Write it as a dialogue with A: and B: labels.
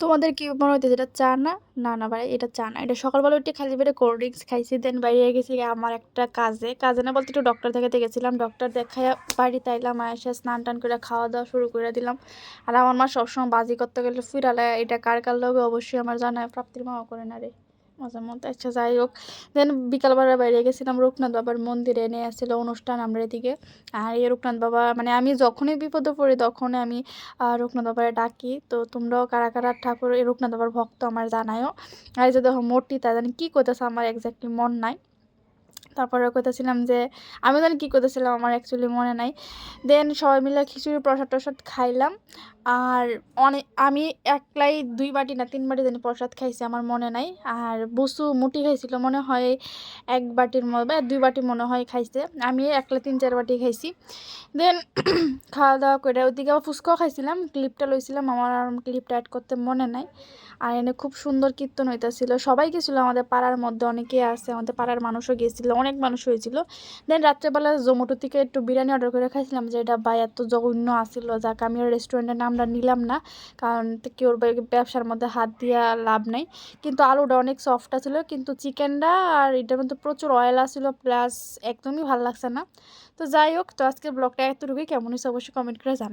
A: তোমাদের কি মনে হইতেছে এটা চা না? না, না ভাই এটা চা না। এটা সকালবেলা উঠে খালি পেটে কোল্ড ড্রিঙ্কস খাইছি। দেন বাইরে গেছি গিয়ে আমার একটা কাজে না বলতে একটু ডক্টর দেখাতে গেছিলাম। ডক্টর দেখাইয়া বাড়িতে আইলাম, এসে স্নান টান করে খাওয়া দাওয়া শুরু করে দিলাম। আর আমার মা সবসময় বাজি করতে গেলে ফিরালে এটা কার লগে অবশ্যই আমার জানায়, প্রাপ্তির মাও করে না রে মাঝে মধ্যে। আচ্ছা যাই হোক, দেন বিকালবেলা বাইরে গেছিলাম রূপনাথ বাবার মন্দিরে, নিয়ে আসছিল অনুষ্ঠান আমরা এদিকে। আর এই রূপনাথ বাবা মানে আমি যখনই বিপদে পড়ি তখনই আমি রূপনাথ বাবারে ডাকি। তো তোমরাও কারা কারা ঠাকুর এই রূপনাথ বাবার ভক্ত আমার জানায়ও। আর এই যে দেখো মূর্তি, তা জানি কী করতেছে আমার একজাক্টলি মন নাই। তারপরে কইতেছিলাম যে আমি জানি কী করতেছিলাম, আমার অ্যাকচুয়ালি মনে নাই। দেন সবাই মিলে খিচুড়ি প্রসাদ টসাদ খাইলাম। আর আমি একলাই 2 বাটি না 3 বাটি জানি প্রসাদ খাইছি, আমার মনে নাই। আর বসু মুটি খাইছিল মনে হয় 1 বাটির মতো বা 2 বাটি মনে হয় খাইছে। আমি একলা 3-4 বাটি খাইছি। দেন খাওয়া দাওয়া করে ওইদিকে আবার ফুচকাও খাইছিলাম, ক্লিপটা লইছিলাম, আমার আর ক্লিপটা অ্যাড করতে মনে নাই। আর এনে খুব সুন্দর কীর্তন হইতেছিল, সবাই গেছিলো, আমাদের পাড়ার মধ্যে অনেকে আছে, আমাদের পাড়ার মানুষও গেছিলো, অনেক মানুষ হয়েছিল। দেন রাত্রেবেলা জোম্যাটো থেকে একটু বিরিয়ানি অর্ডার করে খাইছিলাম, যে এটা ভাই এত জঘন্য আসছিল, যাক আমি ওর রেস্টুরেন্টের নামটা নিলাম না, কারণ কি ওর ব্যবসার মধ্যে হাত দিয়া লাভ নাই। কিন্তু আলুটা অনেক সফট ছিল, কিন্তু চিকেনটা আর এটার মধ্যে প্রচুর অয়েল আসছিল, প্লাস একদমই ভালো লাগছে না। তো যাই হোক, তো আজকের ব্লগটা এতটুকুই, কেমন হয়েছে অবশ্যই কমেন্ট করে জানাবেন।